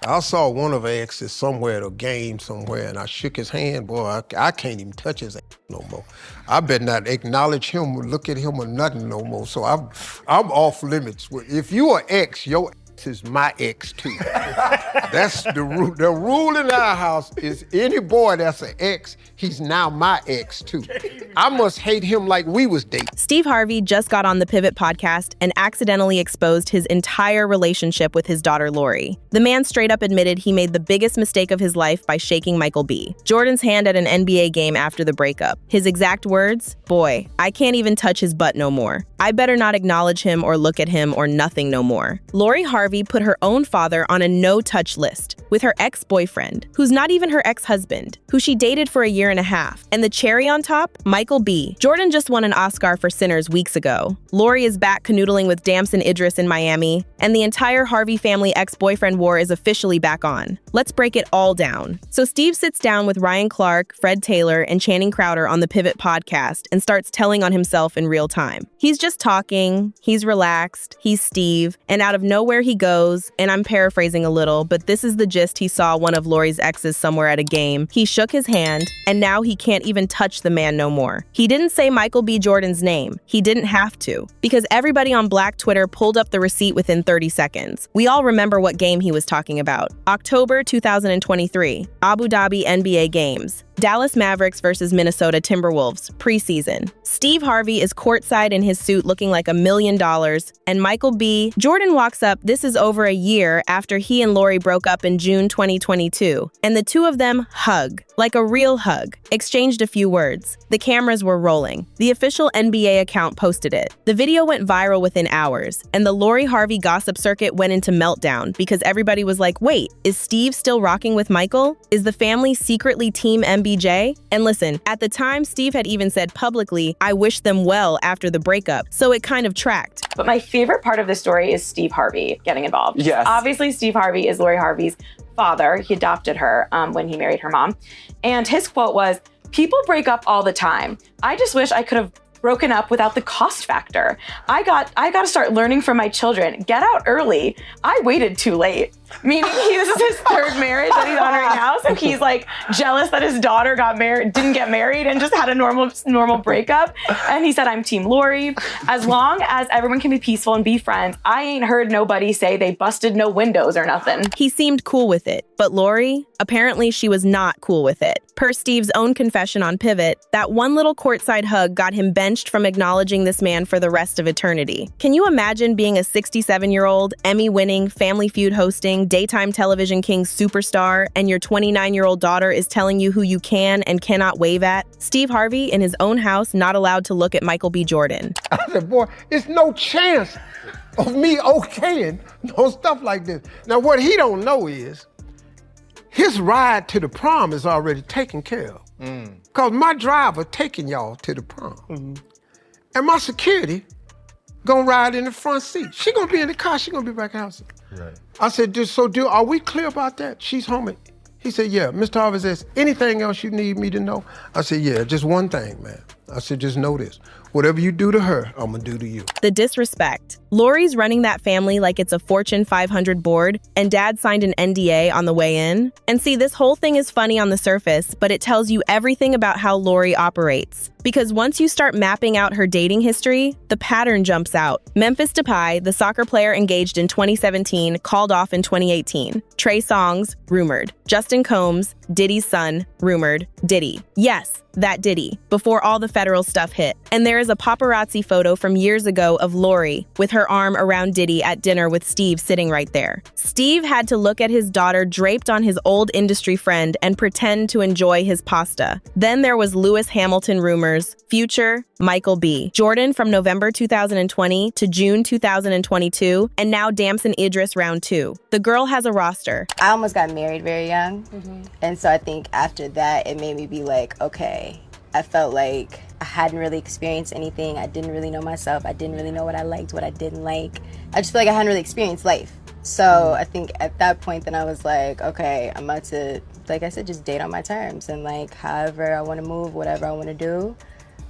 I saw one of her exes somewhere at a game somewhere, and I shook his hand. Boy, I can't even touch his ass no more. I better not acknowledge him or look at him or nothing no more. So I'm off limits. If you are ex, your ex is my ex too. That's the rule. The rule in our house is any boy that's an ex, he's now my ex too. I must hate him like we was dating. Steve Harvey just got on the Pivot podcast and accidentally exposed his entire relationship with his daughter, Lori. The man straight up admitted he made the biggest mistake of his life by shaking Michael B. Jordan's hand at an NBA game after the breakup. His exact words, "Boy, I can't even touch his butt no more. I better not acknowledge him or look at him or nothing no more." Lori Harvey put her own father on a no-touch list with her ex-boyfriend, who's not even her ex-husband, who she dated for a year and a half. And the cherry on top, Michael B. Jordan just won an Oscar for Sinners weeks ago. Lori is back canoodling with Damson Idris in Miami, and the entire Harvey family ex-boyfriend war is officially back on. Let's break it all down. So Steve sits down with Ryan Clark, Fred Taylor, and Channing Crowder on the Pivot podcast and starts telling on himself in real time. He's just talking, he's relaxed, he's Steve, and out of nowhere he goes, and I'm paraphrasing a little, but this is the gist. He saw one of Lori's exes somewhere at a game. He shook his hand, and now he can't even touch the man no more. He didn't say Michael B. Jordan's name. He didn't have to, because everybody on Black Twitter pulled up the receipt within 30 seconds. We all remember what game he was talking about. October 2023, Abu Dhabi NBA Games. Dallas Mavericks versus Minnesota Timberwolves, preseason. Steve Harvey is courtside in his suit looking like $1 million, and Michael B. Jordan walks up. This is over a year after he and Lori broke up in June 2022, and the two of them hug, like a real hug, exchanged a few words. The cameras were rolling. The official NBA account posted it. The video went viral within hours, and the Lori Harvey gossip circuit went into meltdown because everybody was like, wait, is Steve still rocking with Michael? Is the family secretly Team MBJ? And listen, at the time, Steve had even said publicly, I wish them well after the breakup, so it kind of tracked. But my favorite part of the story is Steve Harvey getting involved. Yes. Obviously, Steve Harvey is Lori Harvey's father. He adopted her when he married her mom. And his quote was, "People break up all the time. I just wish I could have broken up without the cost factor. I got to start learning from my children. Get out early. I waited too late." Meaning this is his third marriage that he's on right now. So he's like jealous that his daughter didn't get married and just had a normal breakup. And he said, "I'm Team Lori. As long as everyone can be peaceful and be friends, I ain't heard nobody say they busted no windows or nothing." He seemed cool with it, but Lori, apparently she was not cool with it. Per Steve's own confession on Pivot, that one little courtside hug got him benched from acknowledging this man for the rest of eternity. Can you imagine being a 67-year-old, Emmy-winning, Family Feud hosting, daytime television king superstar, and your 29-year-old daughter is telling you who you can and cannot wave at? Steve Harvey, in his own house, not allowed to look at Michael B. Jordan. I said, boy, it's no chance of me okaying no stuff like this. Now, what he don't know is his ride to the prom is already taken care of. Because my driver taking y'all to the prom. And my security gonna ride in the front seat. She gonna be in the car, she gonna be back house. Right. I said, are we clear about that? She's home. He said, yeah. Mr. Harvey says, anything else you need me to know? I said, yeah, just one thing, man. I said, just know this. Whatever you do to her, I'm gonna do to you. The disrespect. Lori's running that family like it's a Fortune 500 board, and Dad signed an NDA on the way in. And see, this whole thing is funny on the surface, but it tells you everything about how Lori operates. Because once you start mapping out her dating history, the pattern jumps out. Memphis Depay, the soccer player engaged in 2017, called off in 2018. Trey Songz, rumored. Justin Combs, Diddy's son, rumored. Diddy. Yes, that Diddy, before all the federal stuff hit. And there is a paparazzi photo from years ago of Lori with her arm around Diddy at dinner with Steve sitting right there. Steve had to look at his daughter draped on his old industry friend and pretend to enjoy his pasta. Then there was Lewis Hamilton rumors, Future, Michael B. Jordan from November 2020 to June 2022, and now Damson Idris round 2. The girl has a roster. I almost got married very young. And so I think after that, it made me be like, okay, I felt like I hadn't really experienced anything. I didn't really know myself. I didn't really know what I liked, what I didn't like. I just feel like I hadn't really experienced life. So I think at that point, then I was like, okay, I'm about to, like I said, just date on my terms. And like, however I want to move, whatever I want to do,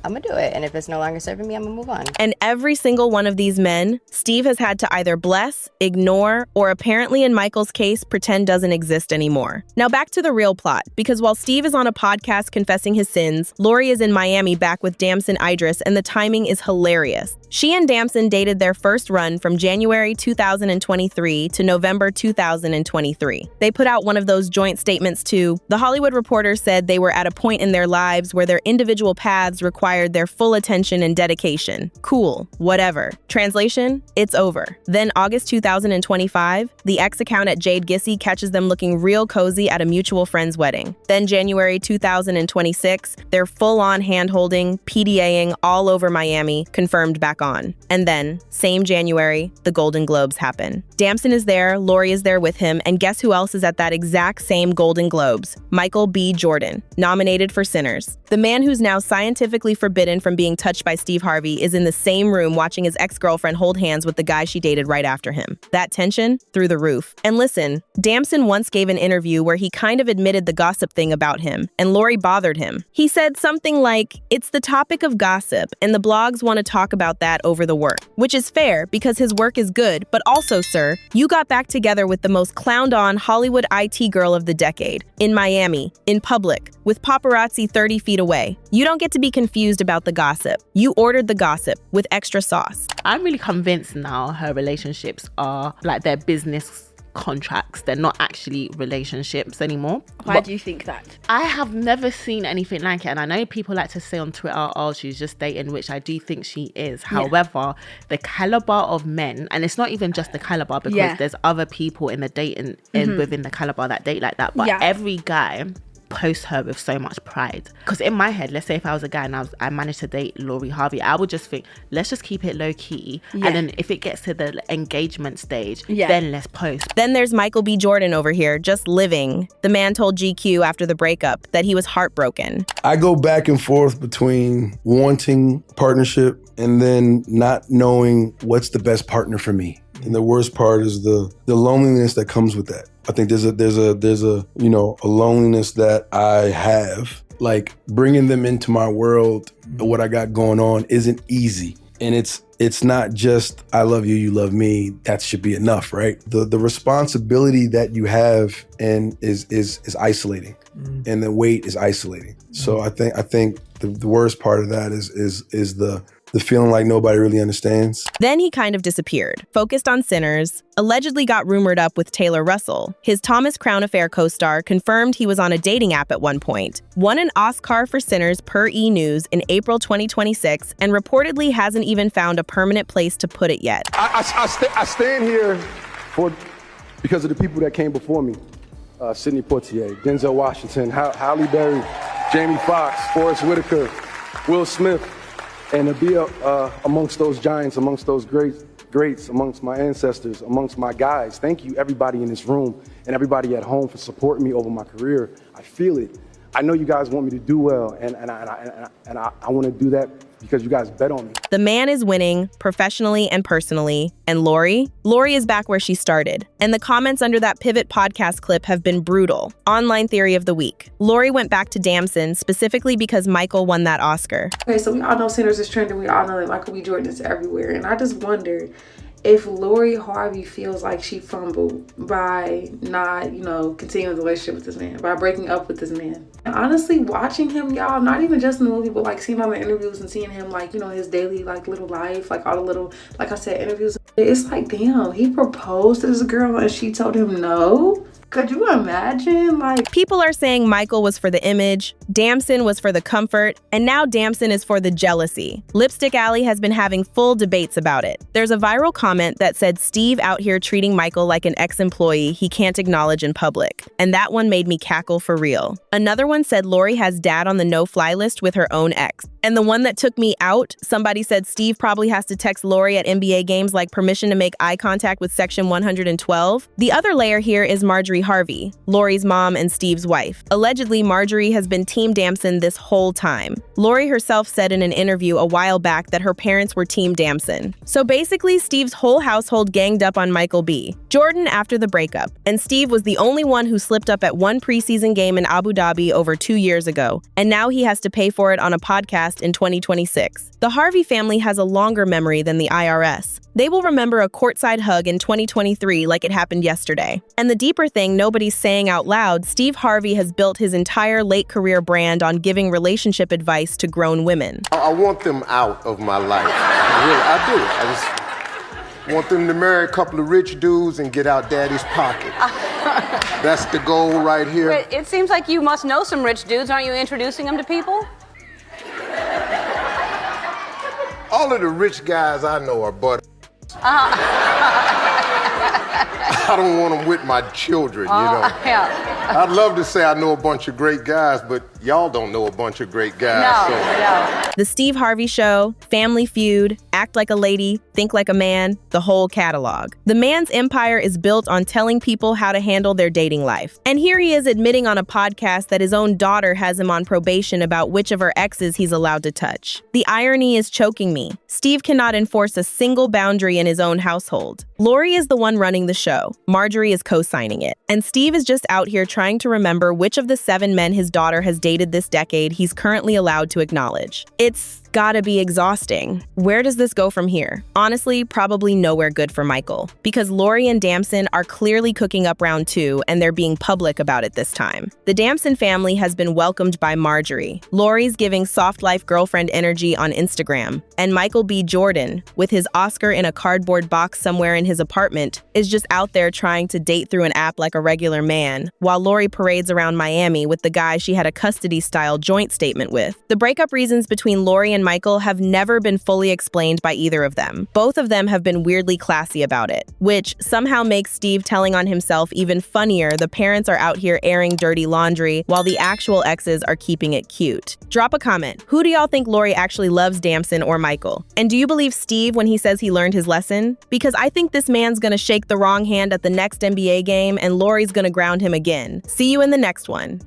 I'm gonna do it. And if it's no longer serving me, I'm gonna move on. And every single one of these men, Steve has had to either bless, ignore, or apparently in Michael's case, pretend doesn't exist anymore. Now back to the real plot, because while Steve is on a podcast confessing his sins, Lori is in Miami back with Damson Idris, and the timing is hilarious. She and Damson dated their first run from January 2023 to November 2023. They put out one of those joint statements too. The Hollywood Reporter said they were at a point in their lives where their individual paths required their full attention and dedication. Cool, whatever. Translation, it's over. Then August 2025, the X account at Jade Gissy catches them looking real cozy at a mutual friend's wedding. Then January 2026, they're full-on hand-holding, PDAing all over Miami, confirmed back on. And then, same January, the Golden Globes happen. Damson is there, Lori is there with him, and guess who else is at that exact same Golden Globes? Michael B. Jordan, nominated for Sinners. The man who's now scientifically forbidden from being touched by Steve Harvey is in the same room watching his ex-girlfriend hold hands with the guy she dated right after him. That tension? Through the roof. And listen, Damson once gave an interview where he kind of admitted the gossip thing about him, and Lori bothered him. He said something like, "It's the topic of gossip, and the blogs want to talk about that over the work." Which is fair, because his work is good, but also, sir, you got back together with the most clowned-on Hollywood IT girl of the decade, in Miami, in public, with paparazzi 30 feet away. You don't get to be confused about the gossip. You ordered the gossip, with extra sauce. I'm really convinced now her relationships are like their business contracts. They're not actually relationships anymore. Why do you think that? I have never seen anything like it, and I know people like to say on Twitter, oh, she's just dating, which I do think she is. However, the caliber of men, and it's not even just the caliber, because there's other people in the dating within the caliber that date like that, but every guy post her with so much pride. Because in my head, let's say if I was a guy and I managed to date Lori Harvey, I would just think, let's just keep it low key, and then if it gets to the engagement stage, then let's post. Then there's Michael B. Jordan over here, just living. The man told GQ after the breakup that he was heartbroken. I go back and forth between wanting partnership and then not knowing what's the best partner for me. And the worst part is the loneliness that comes with that. I think there's a loneliness that I have. Like, bringing them into my world, what I got going on isn't easy. And it's not just I love you, you love me. That should be enough, right? The responsibility that you have and is isolating, and the weight is isolating. So I think the worst part of that is the feeling like nobody really understands. Then he kind of disappeared, focused on Sinners, allegedly got rumored up with Taylor Russell. His Thomas Crown Affair co-star confirmed he was on a dating app at one point, won an Oscar for Sinners per E! News in April 2026, and reportedly hasn't even found a permanent place to put it yet. I stand here because of the people that came before me. Sidney Poitier, Denzel Washington, Halle Berry, Jamie Foxx, Forrest Whitaker, Will Smith. And to be amongst those giants, amongst those greats, amongst my ancestors, amongst my guys. Thank you, everybody in this room and everybody at home, for supporting me over my career. I feel it. I know you guys want me to do well, and I want to do that because you guys bet on me. The man is winning, professionally and personally. And Lori is back where she started. And the comments under that Pivot podcast clip have been brutal. Online theory of the week. Lori went back to Damson specifically because Michael won that Oscar. Okay, so we all know Sinners is trending. We all know that Michael B. Jordan is everywhere. And I just wonder if Lori Harvey feels like she fumbled by not, continuing the relationship with this man, by breaking up with this man. And honestly, watching him, y'all, not even just in the movie, but like seeing all the interviews and seeing him, like, his daily, like, little life, like all the little, like I said, interviews. It's like, damn, he proposed to this girl and she told him no? Could you imagine? People are saying Michael was for the image, Damson was for the comfort, and now Damson is for the jealousy. Lipstick Alley has been having full debates about it. There's a viral comment that said Steve out here treating Michael like an ex-employee he can't acknowledge in public. And that one made me cackle for real. Another one said Lori has dad on the no-fly list with her own ex. And the one that took me out, somebody said Steve probably has to text Lori at NBA Games like permission to make eye contact with Section 112. The other layer here is Marjorie Harvey, Lori's mom and Steve's wife. Allegedly, Marjorie has been Team Damson this whole time. Lori herself said in an interview a while back that her parents were Team Damson. So basically, Steve's whole household ganged up on Michael B. Jordan after the breakup, and Steve was the only one who slipped up at one preseason game in Abu Dhabi over 2 years ago, and now he has to pay for it on a podcast in 2026. The Harvey family has a longer memory than the IRS. They will remember a courtside hug in 2023 like it happened yesterday. And the deeper thing nobody's saying out loud, Steve Harvey has built his entire late career brand on giving relationship advice to grown women. I want them out of my life. Really, I do. I just want them to marry a couple of rich dudes and get out daddy's pocket. That's the goal right here. But it seems like you must know some rich dudes. Aren't you introducing them to people? All of the rich guys I know are butt. I don't want them with my children, you know. Yeah. I'd love to say I know a bunch of great guys, but y'all don't know a bunch of great guys. No. The Steve Harvey Show, Family Feud, Act Like a Lady, Think Like a Man, the whole catalog. The man's empire is built on telling people how to handle their dating life. And here he is admitting on a podcast that his own daughter has him on probation about which of her exes he's allowed to touch. The irony is choking me. Steve cannot enforce a single boundary in his own household. Lori is the one running the show. Marjorie is co-signing it. And Steve is just out here trying to remember which of the 7 men his daughter has dated this decade he's currently allowed to acknowledge. It's gotta be exhausting. Where does this go from here? Honestly, probably nowhere good for Michael, because Lori and Damson are clearly cooking up round 2, and they're being public about it this time. The Damson family has been welcomed by Marjorie. Lori's giving soft life girlfriend energy on Instagram, and Michael B. Jordan, with his Oscar in a cardboard box somewhere in his apartment, is just out there trying to date through an app like a regular man, while Lori parades around Miami with the guy she had a custody-style joint statement with. The breakup reasons between Lori and Michael have never been fully explained by either of them. Both of them have been weirdly classy about it, which somehow makes Steve telling on himself even funnier. The parents are out here airing dirty laundry, while the actual exes are keeping it cute. Drop a comment. Who do y'all think Lori actually loves, Damson or Michael? And do you believe Steve when he says he learned his lesson? Because I think this man's gonna shake the wrong hand at the next NBA game, and Lori's gonna ground him again. See you in the next one.